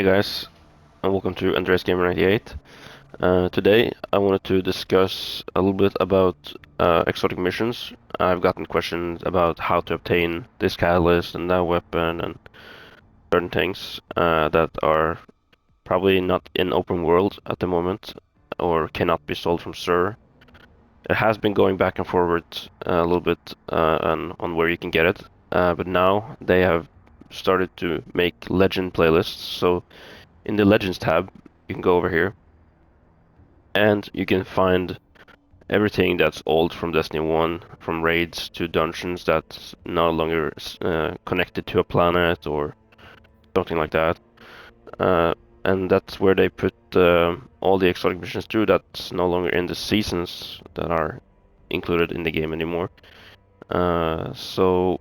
Hey guys, and welcome to Andreas Gamer 98. Today I wanted to discuss a little bit about exotic missions. I've gotten questions about how to obtain this catalyst and that weapon and certain things that are probably not in open world at the moment or cannot be sold from Sur. It has been going back and forward a little bit on where you can get it, but now they have started to make legend playlists. So in the Legends tab, you can go over here and you can find everything that's old from Destiny 1, from raids to dungeons that's no longer connected to a planet or something like that. And that's where they put all the exotic missions through that's no longer in the seasons that are included in the game anymore. So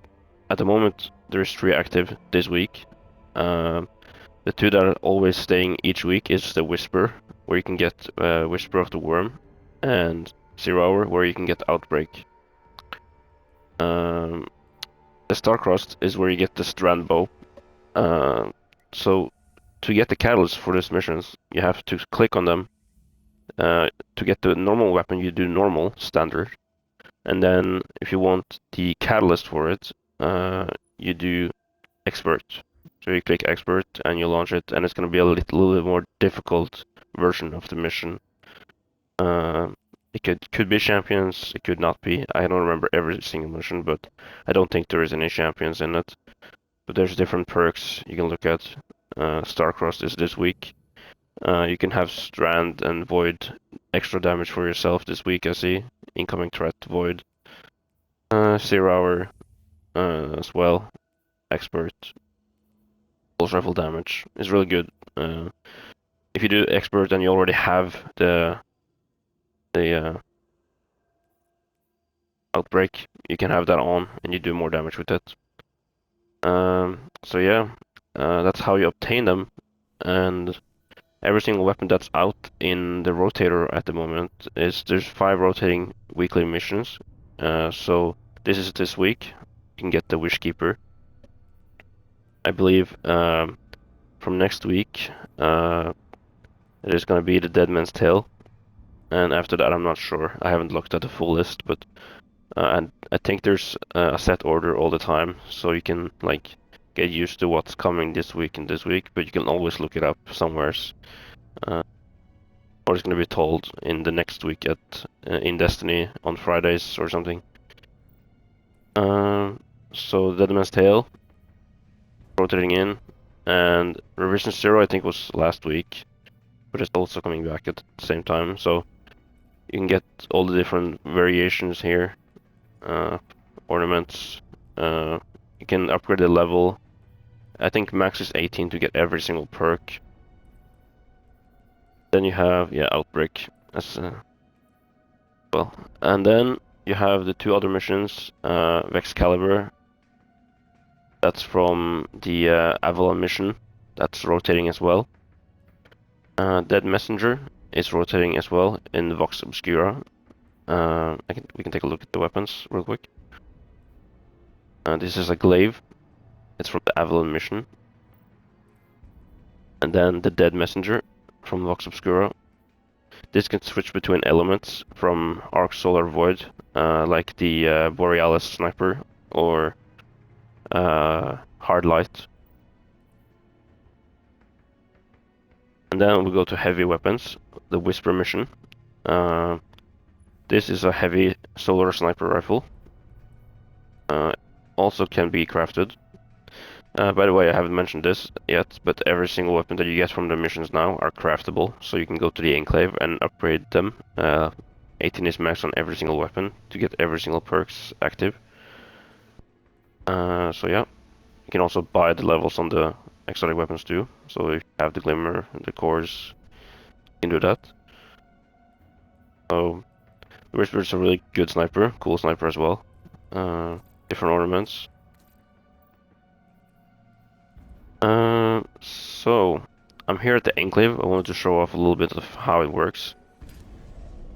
at the moment, there's 3 active this week. The 2 that are always staying each week is the Whisper, where you can get Whisper of the Worm, and 0 Hour, where you can get Outbreak. The Starcrossed is where you get the Strand Bow. So to get the catalyst for these missions, you have to click on them. To get the normal weapon, you do normal, standard. And then if you want the catalyst for it, you do expert. So you click expert and you launch it, and it's going to be a little bit more difficult version of the mission. It could be champions, it could not be. I don't remember every single mission, but I don't think there is any champions in it. But there's different perks you can look at. Starcrossed is this week. You can have Strand and Void extra damage for yourself this week, I see. Incoming threat, Void. 0 Hour as well. Expert. Pulse rifle damage is really good. If you do expert and you already have the outbreak, you can have that on and you do more damage with it. So yeah, that's how you obtain them. And every single weapon that's out in the rotator at the moment there's 5 rotating weekly missions. So this is this week. You can get the Wishkeeper. I believe from next week it is going to be the Deadman's Tale, and after that I'm not sure. I haven't looked at the full list, but and I think there's a set order all the time, so you can like get used to what's coming this week and this week, but you can always look it up somewheres. Or it's going to be told in the next week at in Destiny on Fridays or something. So Deadman's Tale, rotating in, and Revision Zero I think was last week, but it's also coming back at the same time. So you can get all the different variations here, ornaments. You can upgrade the level. I think max is 18 to get every single perk. Then you have Outbreak as well, and then you have the 2 other missions. Vexcalibur. That's from the Avalon mission. That's rotating as well. Dead Messenger is rotating as well in Vox Obscura. We can take a look at the weapons real quick. This is a glaive. It's from the Avalon mission. And then the Dead Messenger from Vox Obscura. This can switch between elements from Arc Solar Void, like the Borealis Sniper, or Hard Light. And then we go to heavy weapons, the Whisper mission. This is a heavy solar sniper rifle. Also can be crafted. By the way, I haven't mentioned this yet, but every single weapon that you get from the missions now are craftable, so you can go to the Enclave and upgrade them. 18 is max on every single weapon to get every single perks active. So yeah, you can also buy the levels on the exotic weapons too. So if you have the Glimmer and the cores, you can do that. So the Whisper is a really good sniper, cool sniper as well. Different ornaments. So I'm here at the Enclave. I wanted to show off a little bit of how it works.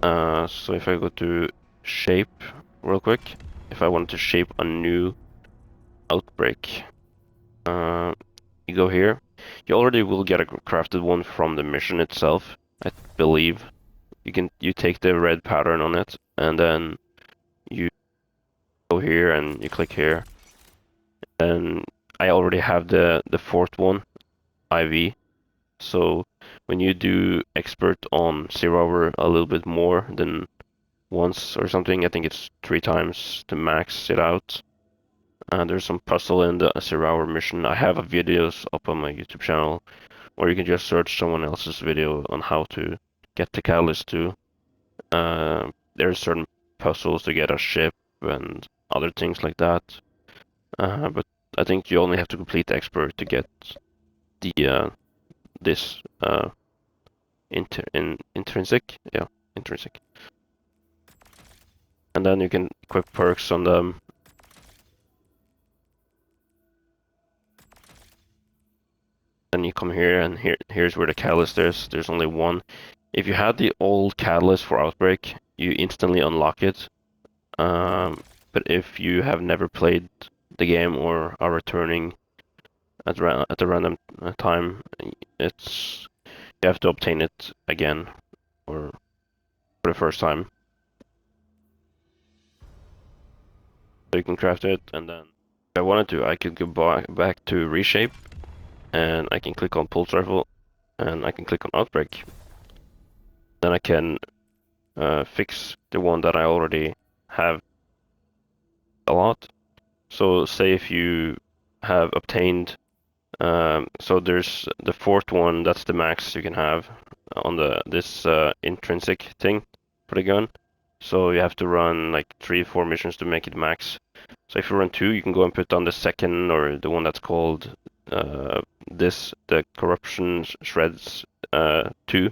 So if I go to shape real quick, if I wanted to shape a new outbreak, you go here You already will get a crafted one from the mission itself, I believe. You take the red pattern on it, and then you go here and you click here. And I already have the fourth one, IV. So when you do expert on 0 hour a little bit more than once or something, I think it's 3 times to max it out. There's some puzzle in the 0 hour mission. I have videos up on my YouTube channel, or you can just search someone else's video on how to get the catalyst too. There's certain puzzles to get a ship and other things like that. But I think you only have to complete the expert to get the this intrinsic, yeah, intrinsic. And then you can equip perks on them. Then you come here, and here's where the catalyst is. There's only one. If you had the old catalyst for Outbreak, you instantly unlock it. But if you have never played the game or are returning at a random time, you have to obtain it again, or for the first time. So you can craft it, and then if I wanted to, I could go back to Reshape, and I can click on Pulse Rifle, and I can click on Outbreak. Then I can fix the one that I already have a lot. So say if you have obtained, so there's the fourth one, that's the max you can have on this intrinsic thing for the gun. So you have to run like 3-4 missions to make it max. So if you run 2, you can go and put on the second, or the one that's called the Corruption Shreds 2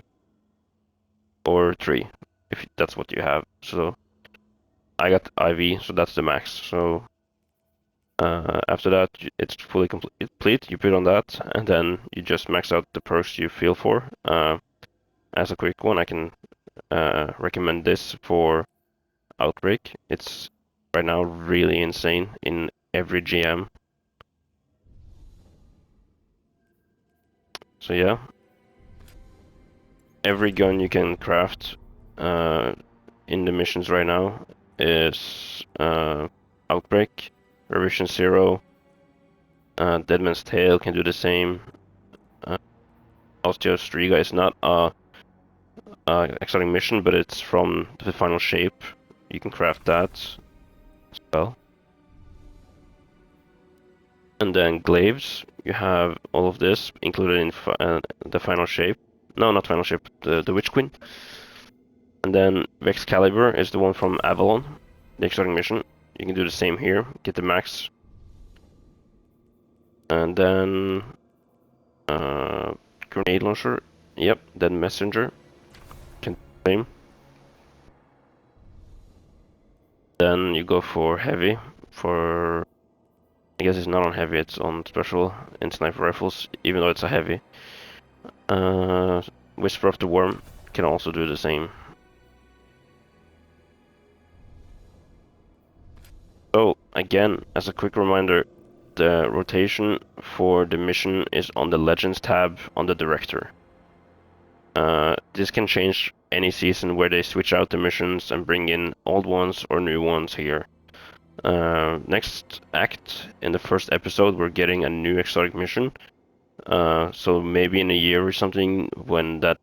or 3, if that's what you have. So I got IV, so that's the max. So after that, it's fully complete. You put on that, and then you just max out the perks you feel for. As a quick one, I can recommend this for Outbreak. It's right now really insane in every GM. So yeah, every gun you can craft in the missions right now is Outbreak, Revision 0, Deadman's Tale can do the same. Osteo Striga is not a exciting mission, but it's from the final shape. You can craft that as well. And then glaives, you have all of this included in the final shape. No, not final shape, the Witch Queen. And then Vexcalibur is the one from Avalon, the exciting mission. You can do the same here, get the max. And then grenade launcher, yep, then messenger, can do the same. Then you go for heavy, I guess it's not on heavy, it's on special in sniper rifles, even though it's a heavy. Whisper of the Worm can also do the same. So again, as a quick reminder, the rotation for the mission is on the Legends tab on the Director. This can change any season where they switch out the missions and bring in old ones or new ones here. Next act, in the first episode, we're getting a new exotic mission. So maybe in a year or something, when that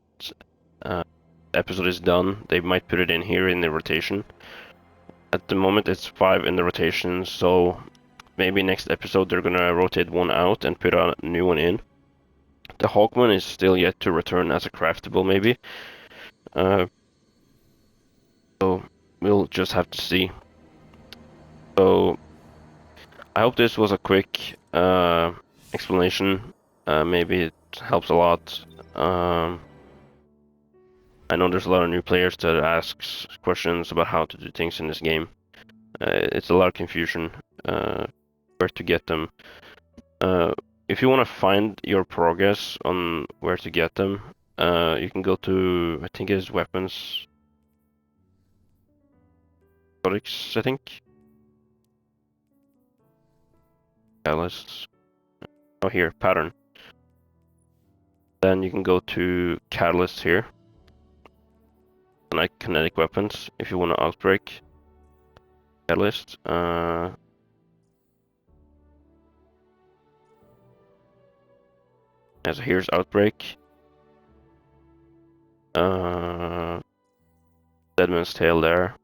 episode is done, they might put it in here in the rotation. At the moment it's 5 in the rotation, so maybe next episode they're gonna rotate one out and put a new one in. The Hawkman is still yet to return as a craftable, maybe. So we'll just have to see. So I hope this was a quick explanation. Maybe it helps a lot. I know there's a lot of new players that asks questions about how to do things in this game. It's a lot of confusion where to get them. If you want to find your progress on where to get them, you can go to, I think it's weapons, products, I think. Yeah, let's, oh here, pattern. Then you can go to Catalyst here, like kinetic weapons, if you want to Outbreak. Catalyst. Yeah, so here's Outbreak. Deadman's Tale there.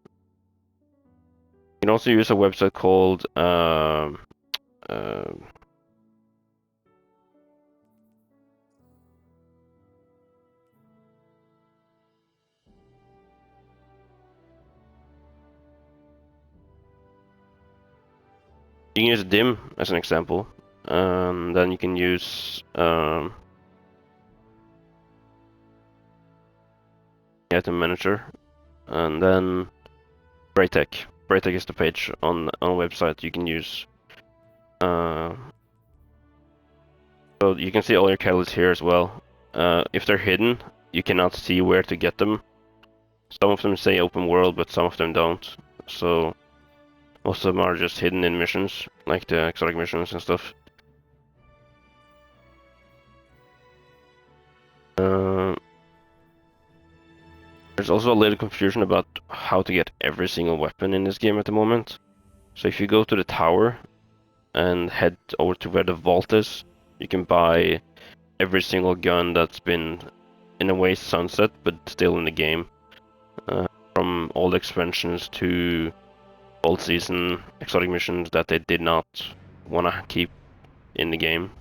You can also use a website called you can use Dim as an example. Then you can use item manager, and then Braytech. Braytech is the page on a website you can use. So you can see all your catalysts here as well. If they're hidden, you cannot see where to get them. Some of them say open world, but some of them don't. So most of them are just hidden in missions, like the exotic missions and stuff. There's also a little confusion about how to get every single weapon in this game at the moment. So if you go to the tower and head over to where the vault is, you can buy every single gun that's been, in a way, sunset, but still in the game. From all the expansions to old season exotic missions that they did not want to keep in the game.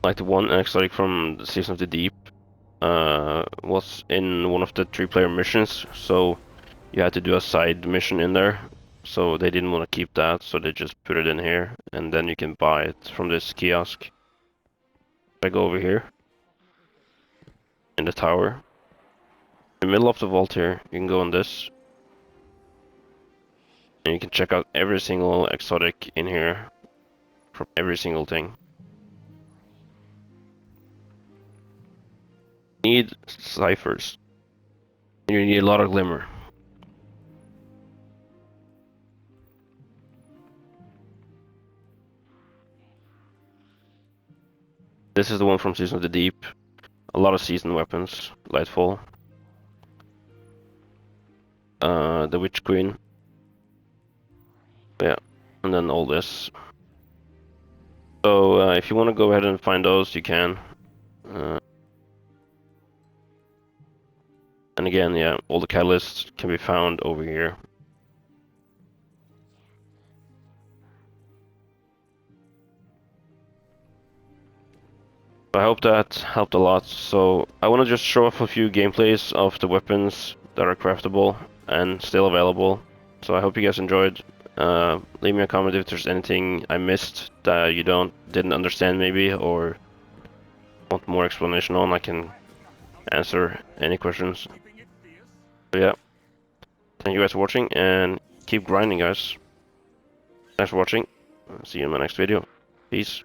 Like the one exotic from the Season of the Deep was in one of the 3-player missions, so you had to do a side mission in there. So they didn't want to keep that, so they just put it in here, and then you can buy it from this kiosk. I go over here in the tower. In the middle of the vault here, you can go on this, and you can check out every single exotic in here from every single thing. You need ciphers. You need a lot of glimmer. This is the one from Season of the Deep. A lot of season weapons. Lightfall. The Witch Queen. Yeah, and then all this. So if you want to go ahead and find those, you can. And again, yeah, all the catalysts can be found over here. I hope that helped a lot. So I want to just show off a few gameplays of the weapons that are craftable and still available. So I hope you guys enjoyed. Leave me a comment if there's anything I missed that you didn't understand maybe, or want more explanation on. I can answer any questions. So yeah, thank you guys for watching, and keep grinding, guys. Thanks for watching. See you in my next video. Peace.